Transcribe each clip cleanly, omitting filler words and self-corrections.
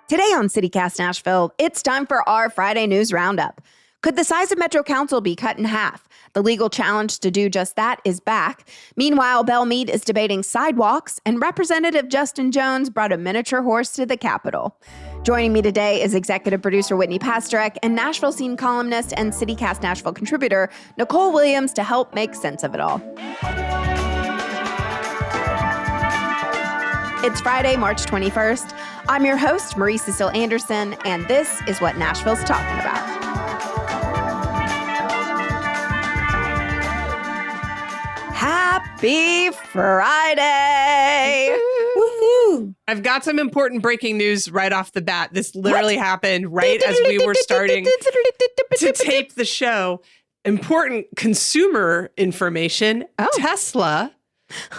Today on CityCast Nashville, it's time for our Friday News Roundup. Could the size of Metro Council be cut in half? The legal challenge to do just that is back. Meanwhile, Belle Meade is debating sidewalks, and Representative Justin Jones brought a miniature horse to the Capitol. Joining me today is executive producer Whitney Pasterek and Nashville Scene columnist and CityCast Nashville contributor Nicole Williams to help make sense of it all. It's Friday, March 21st. I'm your host, Marie Cecile Anderson, and this is what Nashville's talking about. Happy Friday! Woohoo! I've got some important breaking news right off the bat. This literally happened right as we were starting to tape the show. Important consumer information. Tesla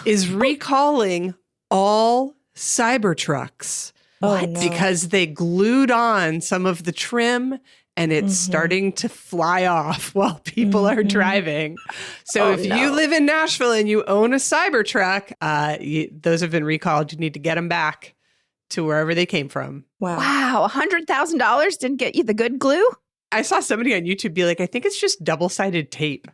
is recalling all Cybertrucks because they glued on some of the trim and it's starting to fly off while people are driving. So if you live in Nashville and you own a Cybertruck, those have been recalled. You need to get them back to wherever they came from. Wow. $100,000 didn't get you the good glue? I saw somebody on YouTube be like, I think it's just double-sided tape.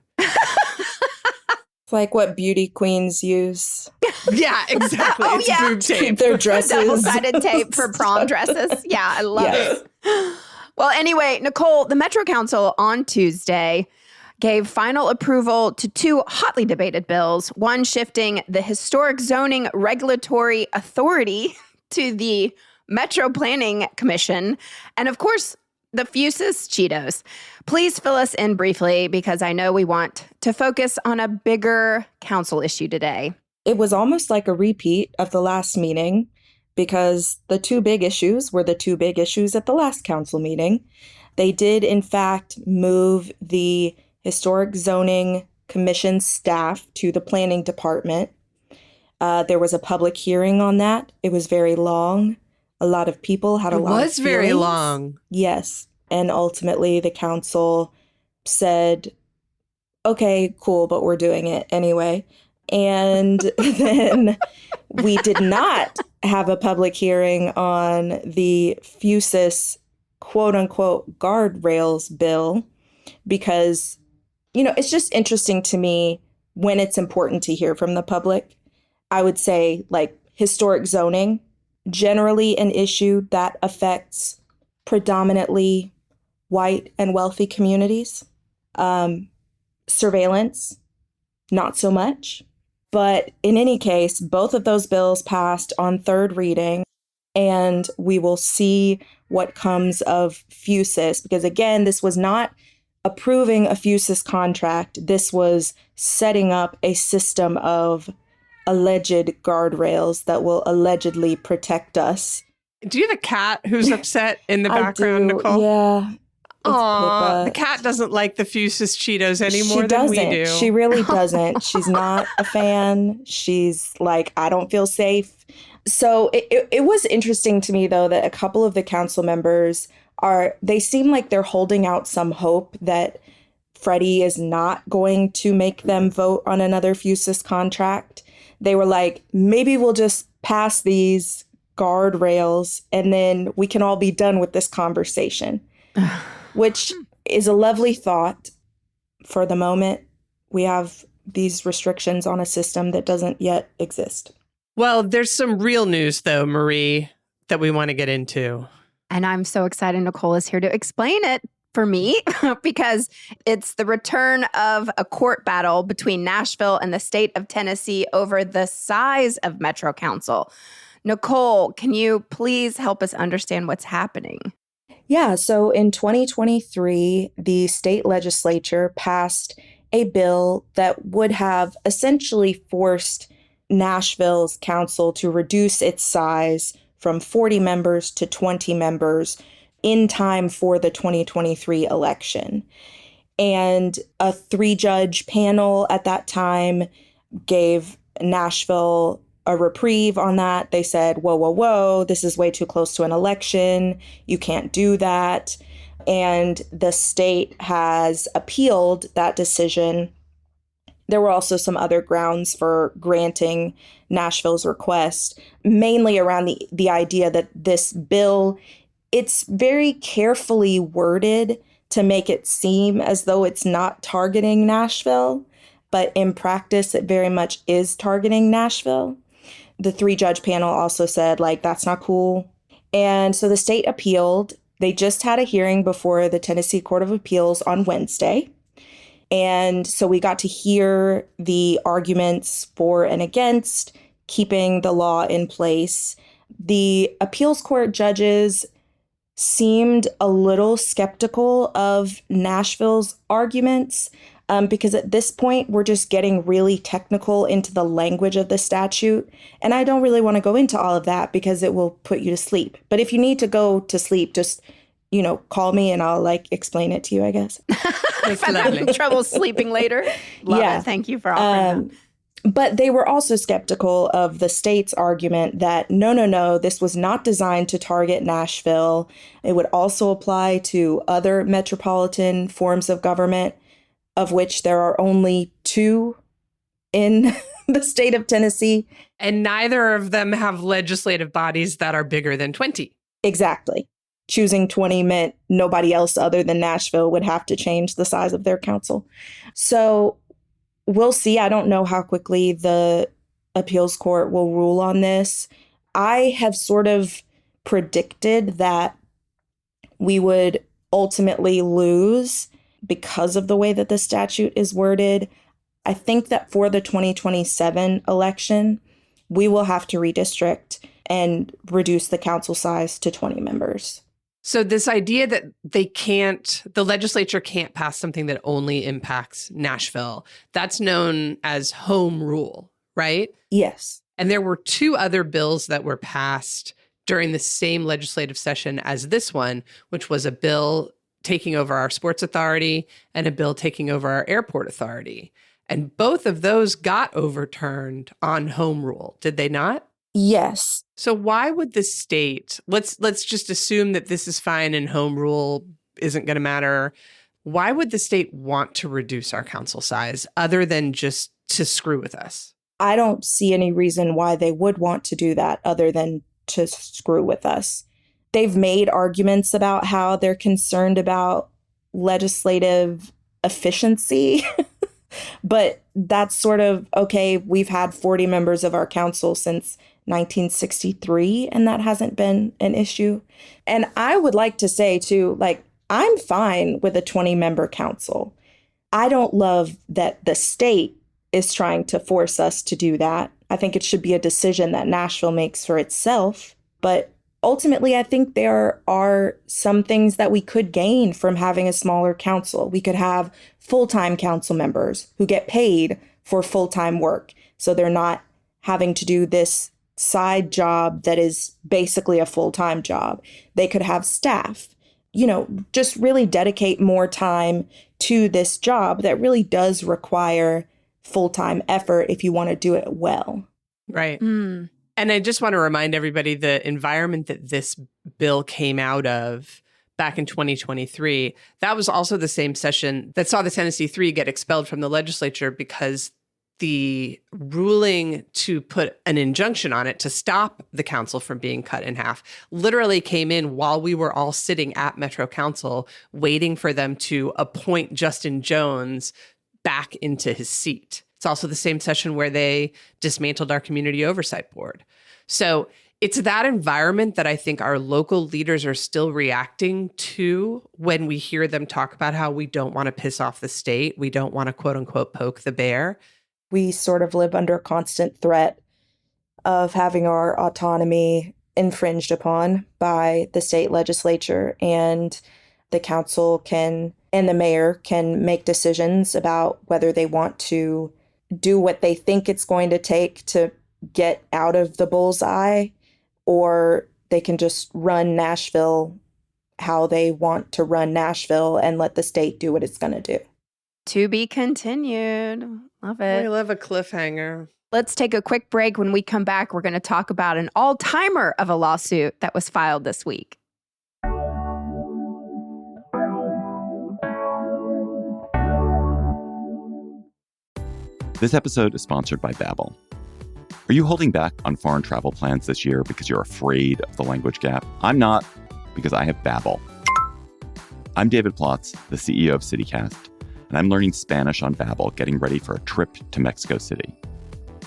It's like what beauty queens use. Yeah, exactly. It's boob tape. Keep their dresses. Double-sided tape for prom dresses. Yeah, I love it. Well, anyway, Nicole, the Metro Council on Tuesday gave final approval to two hotly debated bills, one shifting the historic zoning regulatory authority to the Metro Planning Commission, and of course, the Fusus Cheetos. Please fill us in briefly because I know we want to focus on a bigger council issue today. It was almost like a repeat of the last meeting because the two big issues were the two big issues at the last council meeting. They did, in fact, move the Historic Zoning Commission staff to the Planning Department. There was a public hearing on that. It was very long. A lot of people had a lot of feelings. It was very long. Yes. And ultimately, the council said, okay, cool, but we're doing it anyway. And then we did not have a public hearing on the Fusus quote-unquote guardrails bill because, it's just interesting to me when it's important to hear from the public. I would say, like, historic zoning, generally an issue that affects predominantly white and wealthy communities. Surveillance, not so much. But in any case, both of those bills passed on third reading, and we will see what comes of Fusus. Because again, this was not approving a Fusus contract. This was setting up a system of alleged guardrails that will allegedly protect us. Do you have a cat who's upset in the background, Nicole? Yeah. Aw, the cat doesn't like the Fusus Cheetos any more than we do. She really doesn't. She's not a fan. She's like, I don't feel safe. So it was interesting to me, though, that a couple of the council members they seem like they're holding out some hope that Freddie is not going to make them vote on another Fusus contract. They were like, maybe we'll just pass these guardrails and then we can all be done with this conversation. Which is a lovely thought. For the moment, we have these restrictions on a system that doesn't yet exist. Well, there's some real news, though, Marie, that we want to get into. And I'm so excited Nicole is here to explain it for me because it's the return of a court battle between Nashville and the state of Tennessee over the size of Metro Council. Nicole, can you please help us understand what's happening? Yeah, so in 2023, the state legislature passed a bill that would have essentially forced Nashville's council to reduce its size from 40 members to 20 members in time for the 2023 election. And a 3-judge panel at that time gave Nashville a reprieve on that. They said, whoa, this is way too close to an election. You can't do that. And the state has appealed that decision. There were also some other grounds for granting Nashville's request, mainly around the idea that this bill it's very carefully worded to make it seem as though it's not targeting Nashville, but in practice, it very much is targeting Nashville. The 3-judge panel also said, like, that's not cool. And so the state appealed. They just had a hearing before the Tennessee Court of Appeals on Wednesday. And so we got to hear the arguments for and against keeping the law in place. The appeals court judges seemed a little skeptical of Nashville's arguments because at this point, we're just getting really technical into the language of the statute. And I don't really want to go into all of that because it will put you to sleep. But if you need to go to sleep, just, call me and I'll explain it to you, I guess. If I'm having trouble sleeping later. Love it. Thank you for offering that. But they were also skeptical of the state's argument that no, this was not designed to target Nashville. It would also apply to other metropolitan forms of government, of which there are only 2 in the state of Tennessee. And neither of them have legislative bodies that are bigger than 20. Exactly. Choosing 20 meant nobody else other than Nashville would have to change the size of their council. So we'll see. I don't know how quickly the appeals court will rule on this. I have sort of predicted that we would ultimately lose because of the way that the statute is worded. I think that for the 2027 election, we will have to redistrict and reduce the council size to 20 members. So this idea that the legislature can't pass something that only impacts Nashville, that's known as home rule, right? Yes. And there were 2 other bills that were passed during the same legislative session as this one, which was a bill taking over our sports authority and a bill taking over our airport authority. And both of those got overturned on home rule, did they not? Yes. So why would the state, let's just assume that this is fine and home rule isn't going to matter. Why would the state want to reduce our council size other than just to screw with us? I don't see any reason why they would want to do that other than to screw with us. They've made arguments about how they're concerned about legislative efficiency, but that's sort of, okay, we've had 40 members of our council since 1963, and that hasn't been an issue. And I would like to say, too, I'm fine with a 20-member council. I don't love that the state is trying to force us to do that. I think it should be a decision that Nashville makes for itself. But ultimately, I think there are some things that we could gain from having a smaller council. We could have full-time council members who get paid for full-time work. So they're not having to do this side job that is basically a full-time job. They could have staff, just really dedicate more time to this job that really does require full-time effort if you want to do it well. Right. And I just want to remind everybody the environment that this bill came out of back in 2023, that was also the same session that saw the Tennessee 3 get expelled from the legislature because the ruling to put an injunction on it to stop the council from being cut in half literally came in while we were all sitting at Metro Council waiting for them to appoint Justin Jones back into his seat. It's also the same session where they dismantled our community oversight board. So it's that environment that I think our local leaders are still reacting to when we hear them talk about how we don't want to piss off the state. We don't want to, quote unquote, poke the bear. We sort of live under constant threat of having our autonomy infringed upon by the state legislature, and the council and the mayor can make decisions about whether they want to do what they think it's going to take to get out of the bullseye, or they can just run Nashville how they want to run Nashville and let the state do what it's going to do. To be continued. Love it. I love a cliffhanger. Let's take a quick break. When we come back, we're going to talk about an all-timer of a lawsuit that was filed this week. This episode is sponsored by Babbel. Are you holding back on foreign travel plans this year because you're afraid of the language gap? I'm not. because I have Babbel. I'm David Plotz, the CEO of CityCast, and I'm learning Spanish on Babbel, getting ready for a trip to Mexico City.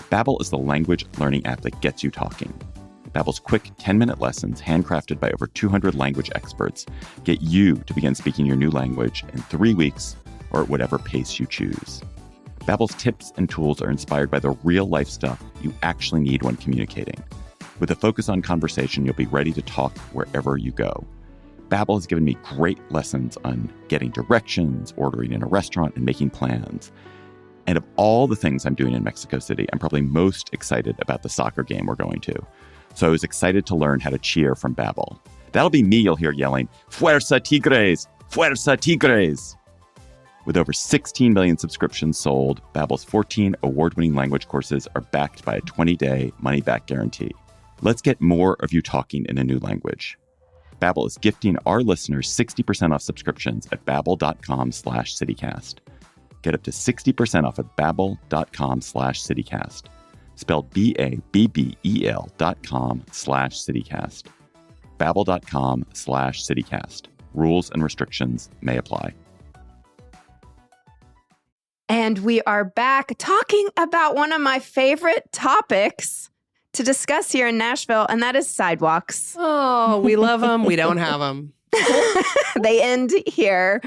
Babbel is the language learning app that gets you talking. Babbel's quick 10-minute lessons, handcrafted by over 200 language experts, get you to begin speaking your new language in 3 weeks or at whatever pace you choose. Babbel's tips and tools are inspired by the real-life stuff you actually need when communicating. With a focus on conversation, you'll be ready to talk wherever you go. Babbel has given me great lessons on getting directions, ordering in a restaurant, and making plans. And of all the things I'm doing in Mexico City, I'm probably most excited about the soccer game we're going to. So I was excited to learn how to cheer from Babbel. That'll be me you'll hear yelling, "Fuerza Tigres! Fuerza Tigres!" With over 16 million subscriptions sold, Babbel's 14 award-winning language courses are backed by a 20-day money-back guarantee. Let's get more of you talking in a new language. Babbel is gifting our listeners 60% off subscriptions at babbel.com/citycast. Get up to 60% off at babbel.com/citycast. Spelled BABBEL.com/citycast. Babbel.com/citycast. Rules and restrictions may apply. And we are back talking about one of my favorite topics to discuss here in Nashville, and that is sidewalks. Oh, we love them. We don't have them. They end here.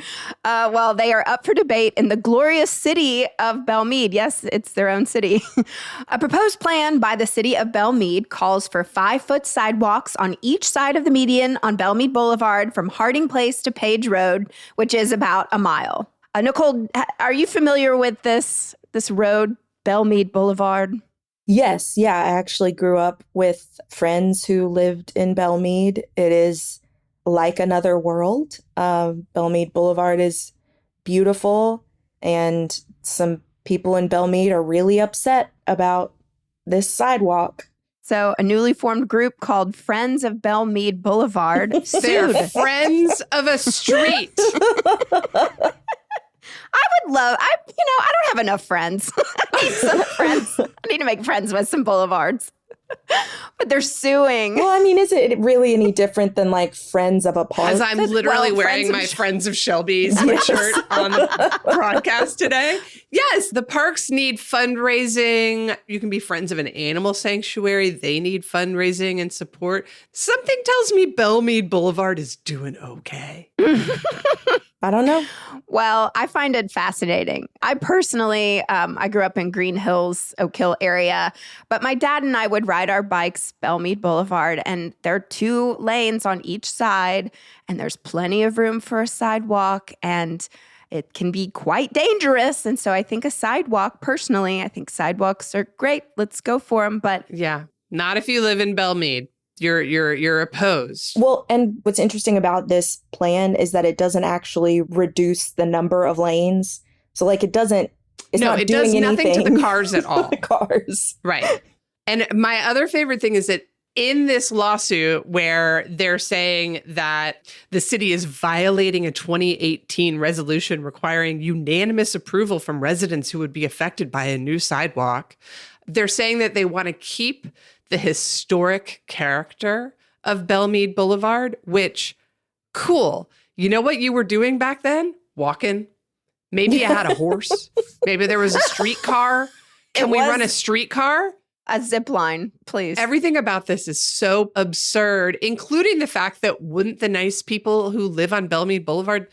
Well, they are up for debate in the glorious city of Belle Meade. Yes, it's their own city. A proposed plan by the city of Belle Meade calls for 5-foot sidewalks on each side of the median on Belle Meade Boulevard from Harding Place to Page Road, which is about a mile. Nicole, are you familiar with this road, Belle Meade Boulevard? Yes. Yeah. I actually grew up with friends who lived in Belle Meade. It is like another world. Belle Meade Boulevard is beautiful, and some people in Belle Meade are really upset about this sidewalk. So a newly formed group called Friends of Belle Meade Boulevard They're sued. friends of a street. I don't have enough friends. I need some friends. I need to make friends with some boulevards. But they're suing. Well, I mean, is it really any different than like Friends of a Park? As I'm literally wearing Friends my of Friends of Shelby sweatshirt on the broadcast today. Yes, the parks need fundraising. You can be friends of an animal sanctuary. They need fundraising and support. Something tells me Belle Meade Boulevard is doing okay. I don't know. Well, I find it fascinating. I personally, I grew up in Green Hills, Oak Hill area, but my dad and I would ride our bikes Belle Meade Boulevard, and there are 2 lanes on each side, and there's plenty of room for a sidewalk, and it can be quite dangerous. And so I think personally, I think sidewalks are great. Let's go for them. But yeah, not if you live in Belle Meade. You're opposed. Well, and what's interesting about this plan is that it doesn't actually reduce the number of lanes. So like it does nothing to the cars at all. The cars. Right. And my other favorite thing is that in this lawsuit where they're saying that the city is violating a 2018 resolution requiring unanimous approval from residents who would be affected by a new sidewalk, they're saying that they want to keep the historic character of Belle Meade Boulevard, which, cool. You know what you were doing back then? Walking. Maybe you had a horse. Maybe there was a streetcar. Can we run a streetcar? a zip line, please. Everything about this is so absurd, including the fact that wouldn't the nice people who live on Belle Meade Boulevard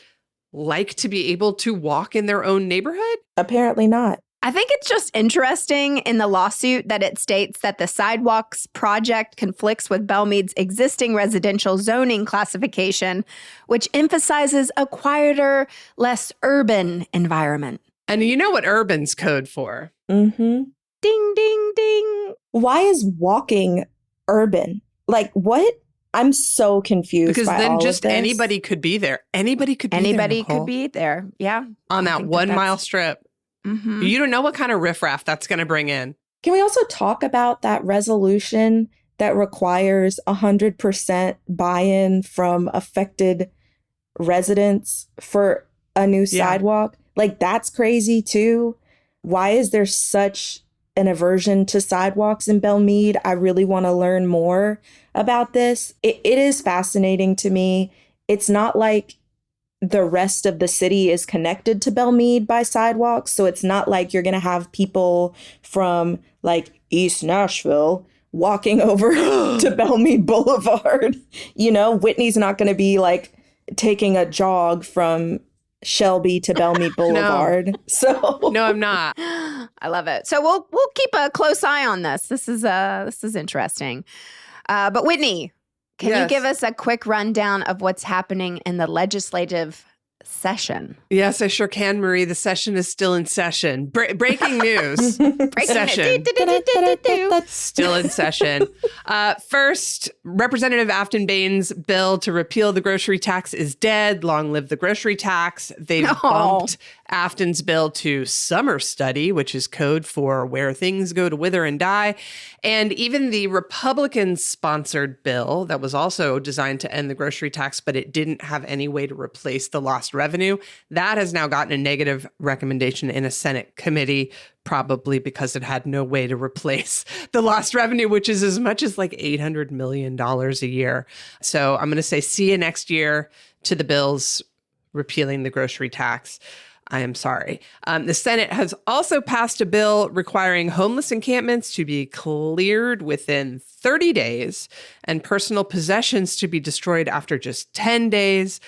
like to be able to walk in their own neighborhood? Apparently not. I think it's just interesting in the lawsuit that it states that the sidewalks project conflicts with Belle Meade's existing residential zoning classification, which emphasizes a quieter, less urban environment. And you know what urban's code for? Mm-hmm. Ding, ding, ding. Why is walking urban? Like, what? I'm so confused. Because by then all just of this. anybody could be there. Anybody could be there. Anybody Nicole. could be there. Yeah. On that 1 mile that's- strip. Mm-hmm. You don't know what kind of riffraff that's going to bring in. Can we also talk about that resolution that requires 100% buy-in from affected residents for a new sidewalk? Like, that's crazy too. Why is there such an aversion to sidewalks in Belle Meade. I really want to learn more about this. It is fascinating to me. It's not like the rest of the city is connected to Belle Meade by sidewalks. So it's not like you're going to have people from like East Nashville walking over to Belle Meade Boulevard. You know, Whitney's not going to be like taking a jog from Shelby to Belle Meade Boulevard. No. So No, I'm not. I love it. So we'll keep a close eye on this. This is interesting. But Whitney, can you give us a quick rundown of what's happening in the legislative session? Yes, I sure can, Marie. The session is still in session. Breaking news. Session. Still in session. First, Representative Afton Bain's bill to repeal the grocery tax is dead. Long live the grocery tax. They've bumped Afton's bill to summer study, which is code for where things go to wither and die. And even the Republican-sponsored bill that was also designed to end the grocery tax, but it didn't have any way to replace the lost revenue, that has now gotten a negative recommendation in a Senate committee, probably because it had no way to replace the lost revenue, which is as much as like $800 million a year. So I'm going to say see you next year to the bills repealing the grocery tax. I am sorry. The Senate has also passed a bill requiring homeless encampments to be cleared within 30 days and personal possessions to be destroyed after just 10 days.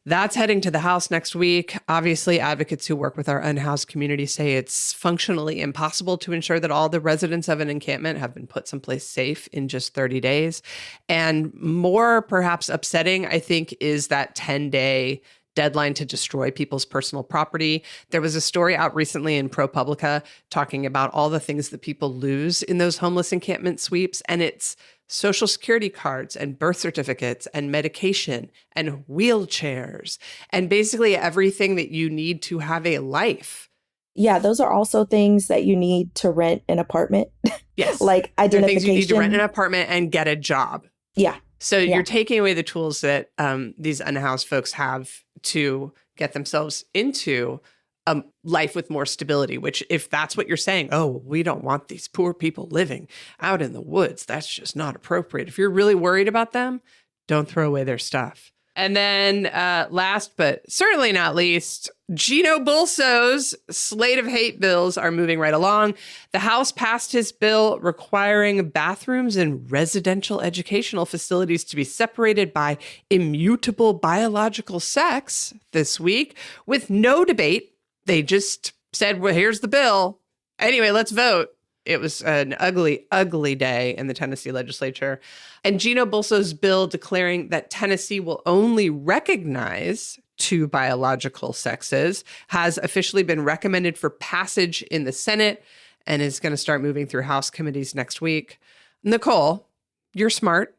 That's heading to the House next week. Obviously, advocates who work with our unhoused community say it's functionally impossible to ensure that all the residents of an encampment have been put someplace safe in just 30 days. And more perhaps upsetting, I think, is that 10-day deadline to destroy people's personal property. There was a story out recently in ProPublica talking about all the things that people lose in those homeless encampment sweeps. And it's Social Security cards and birth certificates and medication and wheelchairs and basically everything that you need to have a life. yeah, those are also things that you need to rent an apartment. Yes. Like identification. Things you need to rent an apartment and get a job. Yeah. So you're taking away the tools that these unhoused folks have to get themselves into a life with more stability, which if that's what you're saying, oh, we don't want these poor people living out in the woods, that's just not appropriate. If you're really worried about them, don't throw away their stuff. And then last but certainly not least, Gino Bulso's slate of hate bills are moving right along. The House passed his bill requiring bathrooms in residential educational facilities to be separated by immutable biological sex this week with no debate. They just said, well, here's the bill. Anyway, let's vote. It was an ugly, ugly day in the Tennessee legislature. And Gino Bulso's bill declaring that Tennessee will only recognize two biological sexes has officially been recommended for passage in the Senate and is going to start moving through House committees next week. Nicole, you're smart.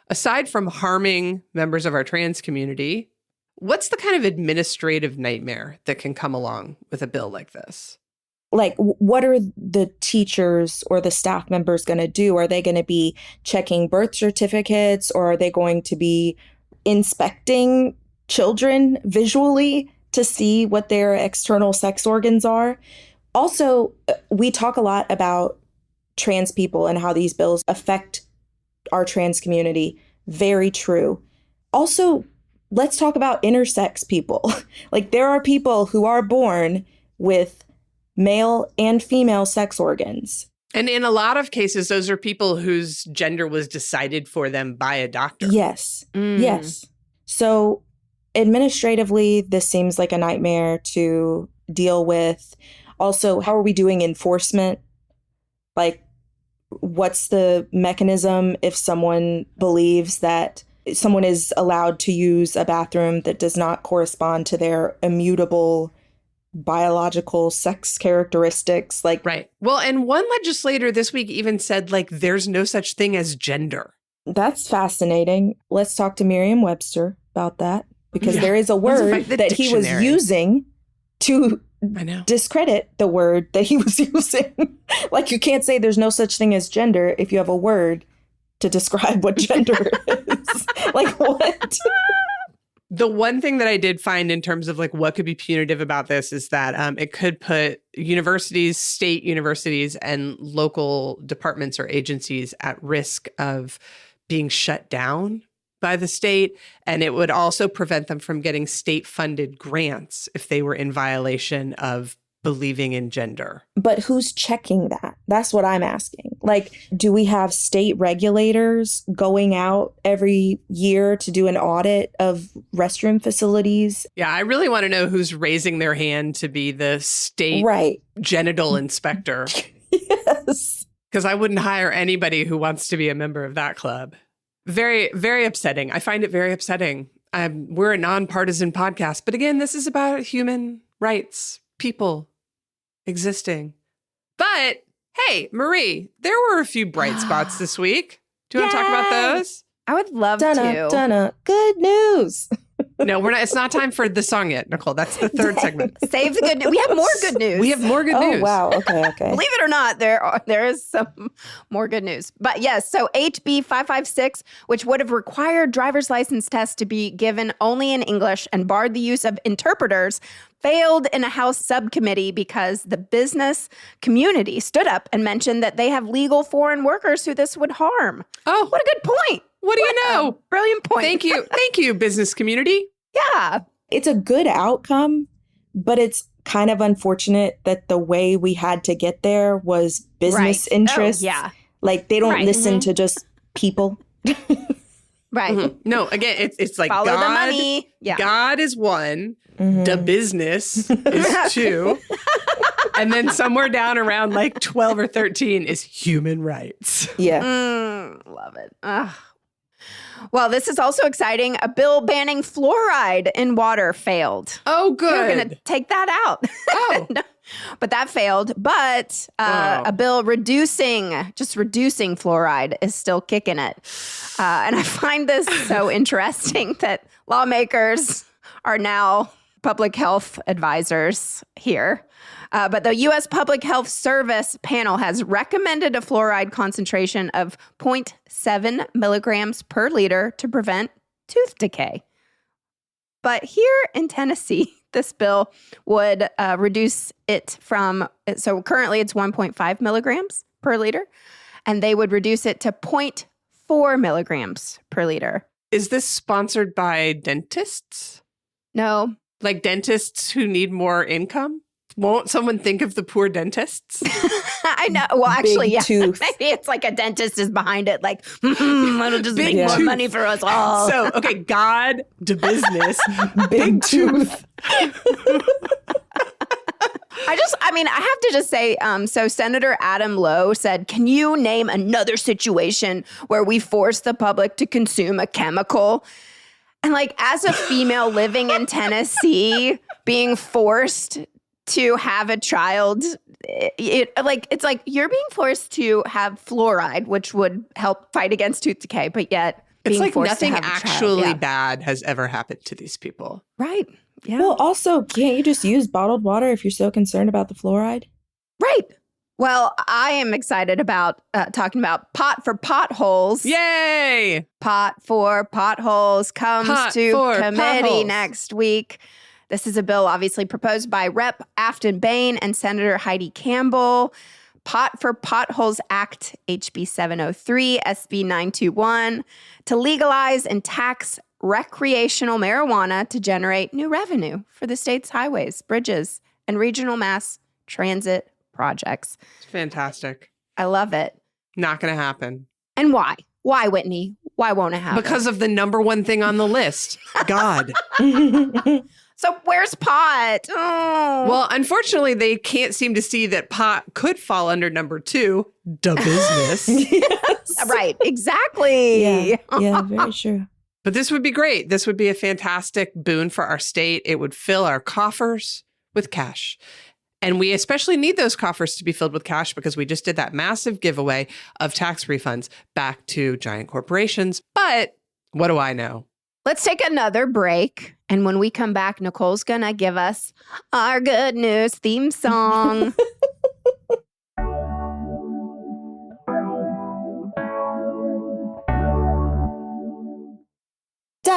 Aside from harming members of our trans community, what's the kind of administrative nightmare that can come along with a bill like this? Like, what are the teachers or the staff members going to do? Are they going to be checking birth certificates, or are they going to be inspecting children visually to see what their external sex organs are? Also, we talk a lot about trans people and how these bills affect our trans community. Very true. Also, let's talk about intersex people. Like, there are people who are born with male and female sex organs. And in a lot of cases, those are people whose gender was decided for them by a doctor. Yes. Yes. So administratively, this seems like a nightmare to deal with. Also, how are we doing enforcement? Like, what's the mechanism if someone believes that someone is allowed to use a bathroom that does not correspond to their immutable biological sex characteristics? Like, right. Well, and one legislator this week even said, like, there's no such thing as gender. That's fascinating. Let's talk to Merriam-Webster about that, because there is a word that he was using to discredit the word that he was using. Like, you can't say there's no such thing as gender if you have a word to describe what gender is. Like, what? The one thing that I did find in terms of like what could be punitive about this is that it could put universities, state universities, and local departments or agencies at risk of being shut down by the state. And it would also prevent them from getting state-funded grants if they were in violation of believing in gender. But who's checking that? That's what I'm asking. Like, do we have state regulators going out every year to do an audit of restroom facilities? Yeah, I really want to know who's raising their hand to be the state genital inspector. Yes. Because I wouldn't hire anybody who wants to be a member of that club. Very, very upsetting. I find it very upsetting. We're a nonpartisan podcast. But again, this is about human rights, people existing. But hey, Marie, there were a few bright spots this week. Do you want to talk about those? I would love to. Good news. No, we're not. It's not time for the song yet, Nicole. That's the third segment. Save the good news. We have more good news. We have more good news. Oh, wow. Okay. Believe it or not, there is some more good news. But yes, so HB 556, which would have required driver's license tests to be given only in English and barred the use of interpreters, failed in a House subcommittee because the business community stood up and mentioned that they have legal foreign workers who this would harm. Oh, what a good point. What do you know? Brilliant point. Thank you. Thank you, business community. Yeah. It's a good outcome, but it's kind of unfortunate that the way we had to get there was business interests. Oh, yeah. Like they don't listen to just people. Right. Mm-hmm. No, again, it's like follow God, the money. Yeah. God is one. The business is two. And then somewhere down around like 12 or 13 is human rights. Yeah. Love it. Ugh. Well, this is also exciting. A bill banning fluoride in water failed. Oh, good. We're going to take that out. Oh. No, but that failed. But a bill reducing fluoride is still kicking it. And I find this so interesting that lawmakers are now public health advisors here. But the U.S. Public Health Service panel has recommended a fluoride concentration of 0.7 milligrams per liter to prevent tooth decay. But here in Tennessee, this bill would reduce it from, so currently it's 1.5 milligrams per liter, and they would reduce it to 0.4 milligrams per liter. Is this sponsored by dentists? No. Like dentists who need more income? Won't someone think of the poor dentists? I know. Well, actually, Big yeah. tooth. Maybe it's like a dentist is behind it, like, it'll just make more money for us all. So, okay, God to business, big tooth. I have to just say, so Senator Adam Lowe said, can you name another situation where we force the public to consume a chemical? And like, as a female living in Tennessee, being forced to have a child, it's like you're being forced to have fluoride, which would help fight against tooth decay, but yet it's being like forced nothing to have a child. actually Yeah. bad has ever happened to these people. Right. Yeah. Well, also, can't you just use bottled water if you're so concerned about the fluoride? Right. Well, I am excited about talking about pot for potholes. Yay! Pot for potholes comes Pot to for committee potholes. next week. This is a bill obviously proposed by Rep. Afton Bain and Senator Heidi Campbell. Pot for Potholes Act, HB 703, SB 921, to legalize and tax recreational marijuana to generate new revenue for the state's highways, bridges, and regional mass transit projects. It's fantastic. I love it. Not going to happen. And why? Why, Whitney? Why won't it happen? Because of the number one thing on the list, God. So where's pot? Oh. Well, unfortunately, they can't seem to see that pot could fall under number 2, the business. Yes. Right, exactly. Yeah, very true. But this would be great. This would be a fantastic boon for our state. It would fill our coffers with cash. And we especially need those coffers to be filled with cash because we just did that massive giveaway of tax refunds back to giant corporations. But what do I know? Let's take another break. And when we come back, Nicole's going to give us our good news theme song.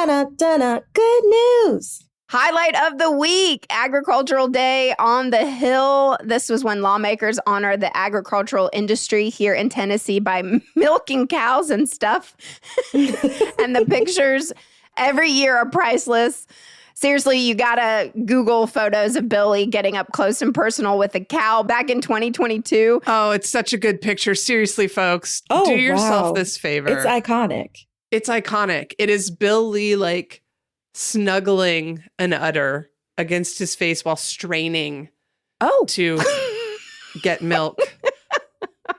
Da-na-da-na. Good news. Highlight of the week, Agricultural Day on the Hill. This was when lawmakers honor the agricultural industry here in Tennessee by milking cows and stuff. And the pictures every year are priceless. Seriously, you gotta Google photos of Billy getting up close and personal with a cow back in 2022. Oh, it's such a good picture. Seriously, folks, Oh, do yourself wow. this favor. It's iconic. It's iconic. It is Bill Lee like snuggling an udder against his face while straining to get milk.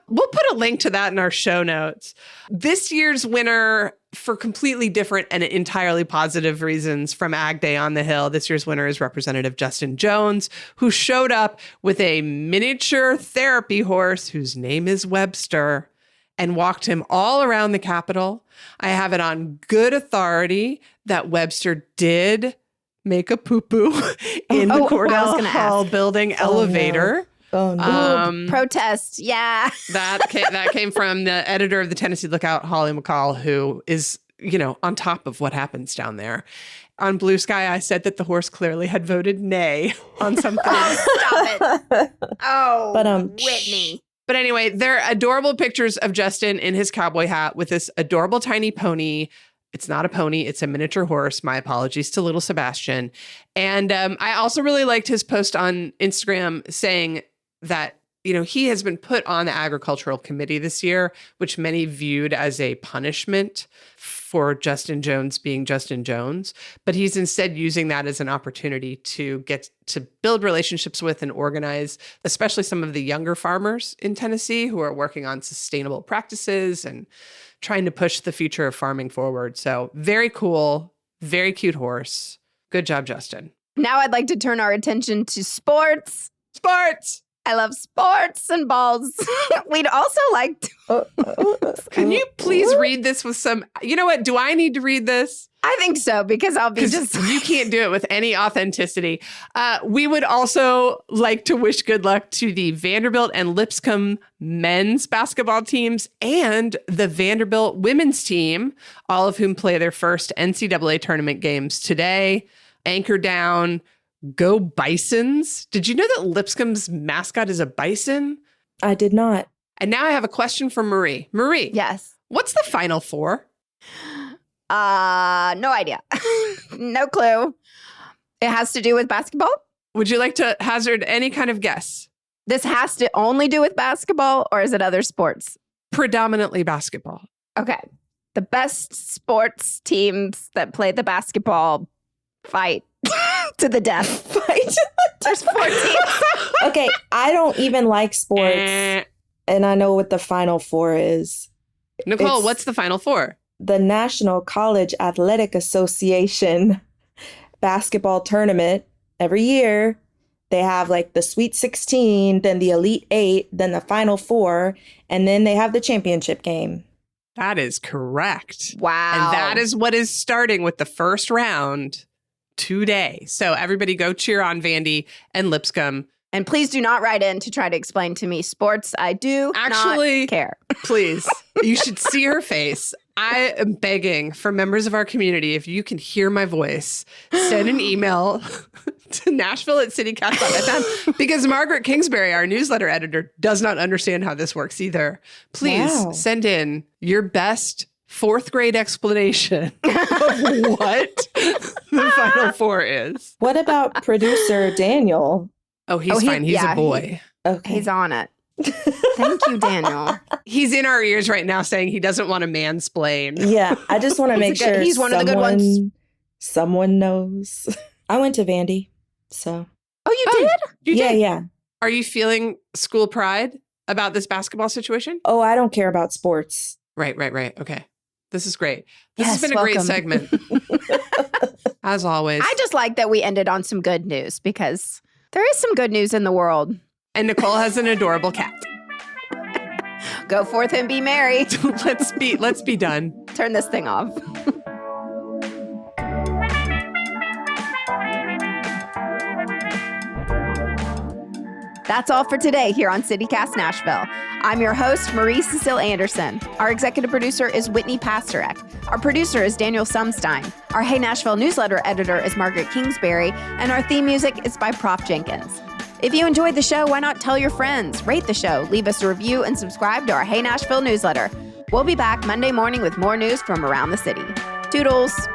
We'll put a link to that in our show notes. This year's winner, for completely different and entirely positive reasons from Ag Day on the Hill, this year's winner is Representative Justin Jones, who showed up with a miniature therapy horse whose name is Webster and walked him all around the Capitol. I have it on good authority that Webster did make a poo-poo in the Cordell Hall building elevator. No. Protest, yeah. That came from the editor of the Tennessee Lookout, Holly McCall, who is, on top of what happens down there. On Blue Sky, I said that the horse clearly had voted nay on something. Stop it. But Whitney. But anyway, they're adorable pictures of Justin in his cowboy hat with this adorable tiny pony. It's not a pony. It's a miniature horse. My apologies to little Sebastian. And I also really liked his post on Instagram saying that, he has been put on the agricultural committee this year, which many viewed as a punishment for Justin Jones being Justin Jones. But he's instead using that as an opportunity to get to build relationships with and organize, especially some of the younger farmers in Tennessee who are working on sustainable practices and trying to push the future of farming forward. So very cool, very cute horse. Good job, Justin. Now I'd like to turn our attention to sports. Sports! I love sports and balls. We'd also like to... Can you please read this with some... You know what? Do I need to read this? I think so, because I'll be just... You can't do it with any authenticity. We would also like to wish good luck to the Vanderbilt and Lipscomb men's basketball teams and the Vanderbilt women's team, all of whom play their first NCAA tournament games today. Anchor down. Go Bisons. Did you know that Lipscomb's mascot is a bison? I did not. And now I have a question for Marie. Marie. Yes. What's the Final Four? No idea. No clue. It has to do with basketball? Would you like to hazard any kind of guess? This has to only do with basketball, or is it other sports? Predominantly basketball. Okay. The best sports teams that play the basketball fight to the death. Fight. There's 14. Okay, I don't even like sports, and I know what the Final Four is. Nicole, what's the Final Four? The National College Athletic Association basketball tournament. Every year, they have like the Sweet 16, then the Elite 8, then the Final Four, and then they have the championship game. That is correct. Wow. And that is what is starting with the first round today. So everybody go cheer on Vandy and Lipscomb. And please do not write in to try to explain to me sports. I do Actually, not care. Please, you should see her face. I am begging for members of our community, if you can hear my voice, send an email to Nashville@citycast.fm because Margaret Kingsbury, our newsletter editor, does not understand how this works either. Please send in your best fourth grade explanation of what the Final Four is. What about producer Daniel? Oh, he's fine. He's a boy. Okay. He's on it. Thank you, Daniel. He's in our ears right now saying he doesn't want to mansplain. Yeah, I just want to make sure he's one of the good ones. Someone knows. I went to Vandy, so. Oh, you did? You did? Yeah. Are you feeling school pride about this basketball situation? Oh, I don't care about sports. Right. Okay. This is great. This Yes, has been a great welcome. segment. As always. I just like that we ended on some good news because there is some good news in the world. And Nicole has an adorable cat. Go forth and be merry. Let's be done. Turn this thing off. That's all for today here on CityCast Nashville. I'm your host, Marie Cecile Anderson. Our executive producer is Whitney Pasterek. Our producer is Daniel Sumstein. Our Hey Nashville newsletter editor is Margaret Kingsbury. And our theme music is by Prof Jenkins. If you enjoyed the show, why not tell your friends? Rate the show, leave us a review, and subscribe to our Hey Nashville newsletter. We'll be back Monday morning with more news from around the city. Toodles!